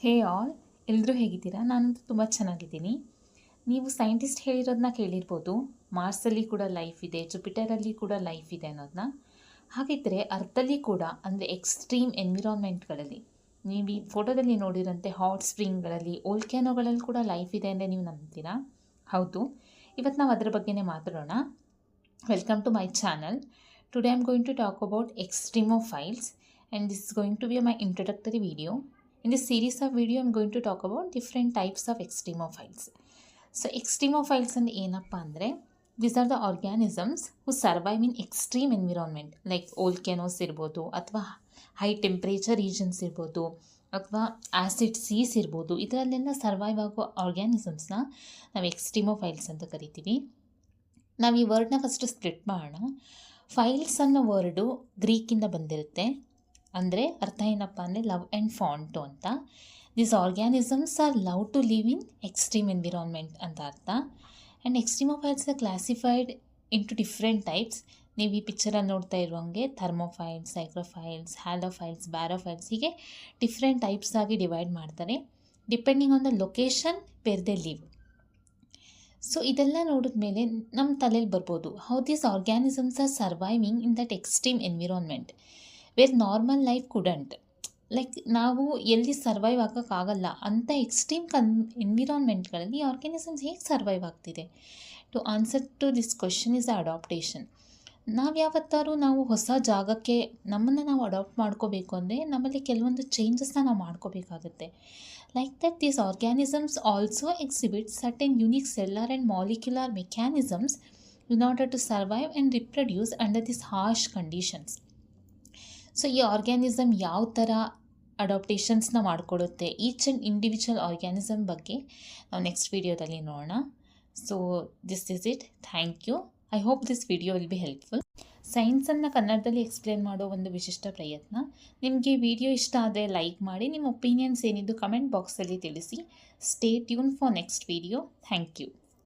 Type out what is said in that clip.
ಹೇ all, ಎಲ್ಲರೂ ಹೇಗಿದ್ದೀರಾ? ನಾನಂತೂ ತುಂಬ ಚೆನ್ನಾಗಿದ್ದೀನಿ. ನೀವು ಸೈಂಟಿಸ್ಟ್ ಹೇಳಿರೋದನ್ನ ಕೇಳಿರ್ಬೋದು, ಮಾರ್ಸಲ್ಲಿ ಕೂಡ ಲೈಫ್ ಇದೆ, ಜುಪಿಟರಲ್ಲಿ ಕೂಡ ಲೈಫ್ ಇದೆ ಅನ್ನೋದನ್ನ. ಹಾಗಿದ್ದರೆ ಅರ್ಥಲ್ಲಿ ಕೂಡ, ಅಂದರೆ ಎಕ್ಸ್ಟ್ರೀಮ್ ಎನ್ವಿರಾನ್ಮೆಂಟ್ಗಳಲ್ಲಿ, ನೀವು ಈ ಫೋಟೋದಲ್ಲಿ ನೋಡಿರೋಂತೆ ಹಾಟ್ ಸ್ಪ್ರಿಂಗ್ಗಳಲ್ಲಿ, ಓಲ್ಕ್ಯಾನೋಗಳಲ್ಲಿ ಕೂಡ ಲೈಫ್ ಇದೆ ಅಂದರೆ ನೀವು ನಂಬ್ತೀರಾ? ಹೌದು, ಇವತ್ತು ನಾವು ಅದರ ಬಗ್ಗೆನೇ ಮಾತಾಡೋಣ. Welcome to my channel. Today I am going to talk about extremophiles and this is going to be my introductory video. In this series of video, I'm going to talk about different types of extremophiles. So, extremophiles and ಏನಪ್ಪ ಅಂದರೆ, these are the organisms who survive in extreme environment like volcanoes ಇರ್ಬೋದು, ಅಥವಾ high temperature regions ಇರ್ಬೋದು, ಅಥವಾ acid seize ಇರ್ಬೋದು. ಇದರಲ್ಲೆಲ್ಲ survive ಆಗೋ ಆರ್ಗ್ಯಾನಿಸಮ್ಸ್ನ ನಾವು ಎಕ್ಸ್ಟ್ರೀಮೋಫೈಲ್ಸ್ ಅಂತ ಕರಿತೀವಿ. ನಾವು ಈ ವರ್ಡ್ನ ಫಸ್ಟ್ ಸ್ಪ್ಲಿಟ್ ಮಾಡೋಣ. ಫೈಲ್ಸ್ ಅನ್ನೋ ವರ್ಡು ಗ್ರೀಕಿಂದ ಬಂದಿರುತ್ತೆ. ಅಂದರೆ ಅರ್ಥ ಏನಪ್ಪ ಅಂದರೆ ಲವ್ ಆ್ಯಂಡ್ ಫಾಂಟು ಅಂತ. These organisms are love to live in extreme environment ಅಂತ ಅರ್ಥ. And extremophiles are classified into different types. ನೀವು ಈ ಪಿಕ್ಚರಲ್ಲಿ ನೋಡ್ತಾ ಇರುವಂಗೆ ಥರ್ಮೋಫೈಲ್ಸ್, ಸೈಕ್ರೋಫೈಲ್ಸ್, ಹ್ಯಾಲೋಫೈಲ್ಸ್, ಬ್ಯಾರೋಫೈಲ್ಸ್, ಹೀಗೆ ಡಿಫ್ರೆಂಟ್ ಟೈಪ್ಸ್ ಆಗಿ ಡಿವೈಡ್ ಮಾಡ್ತಾರೆ depending on the location where they live. So ಇದೆಲ್ಲ ನೋಡಿದ್ಮೇಲೆ ನಮ್ಮ ತಲೆಯಲ್ಲಿ ಬರ್ಬೋದು, how these organisms are surviving in that extreme environment where normal life couldn't. Like ನಾವು ಎಲ್ಲಿ ಸರ್ವೈವ್ ಆಗೋಕ್ಕಾಗಲ್ಲ ಅಂಥ ಎಕ್ಸ್ಟ್ರೀಮ್ ಎನ್ವಿರಾನ್ಮೆಂಟ್ಗಳಲ್ಲಿ ಆರ್ಗ್ಯಾನಿಸಮ್ಸ್ ಹೇಗೆ ಸರ್ವೈವ್ ಆಗ್ತಿದೆ? To answer to this question is adaptation. ನಾವು ಯಾವತ್ತಾರು ನಾವು ಹೊಸ ಜಾಗಕ್ಕೆ ನಮ್ಮನ್ನು ನಾವು ಅಡಾಪ್ಟ್ ಮಾಡ್ಕೋಬೇಕು ಅಂದರೆ ನಮ್ಮಲ್ಲಿ ಕೆಲವೊಂದು ಚೇಂಜಸ್ನ ನಾವು ಮಾಡ್ಕೋಬೇಕಾಗುತ್ತೆ. Like that, these organisms also exhibit certain unique cellular and molecular mechanisms in order to survive and reproduce under these harsh conditions. So ಈ ಆರ್ಗ್ಯಾನಿಸಮ್ ಯಾವ ಥರ ಅಡಾಪ್ಟೇಷನ್ಸ್ನ ಮಾಡಿಕೊಡುತ್ತೆ, ಈಚ್ ಆ್ಯಂಡ್ ಇಂಡಿವಿಜುವಲ್ ಆರ್ಗ್ಯಾನಿಸಮ್ ಬಗ್ಗೆ ನಾವು ನೆಕ್ಸ್ಟ್ ವಿಡಿಯೋದಲ್ಲಿ ನೋಡೋಣ. So this is it. Thank you. I hope this video will be helpful. ಸೈನ್ಸನ್ನು ಕನ್ನಡದಲ್ಲಿ ಎಕ್ಸ್ಪ್ಲೇನ್ ಮಾಡೋ ಒಂದು ವಿಶಿಷ್ಟ ಪ್ರಯತ್ನ. ನಿಮಗೆ ವಿಡಿಯೋ ಇಷ್ಟ ಆದರೆ ಲೈಕ್ ಮಾಡಿ, ನಿಮ್ಮ ಒಪಿನಿಯನ್ಸ್ ಏನಿದ್ದು ಕಮೆಂಟ್ ಬಾಕ್ಸಲ್ಲಿ ತಿಳಿಸಿ. Stay tune for next video. Thank you.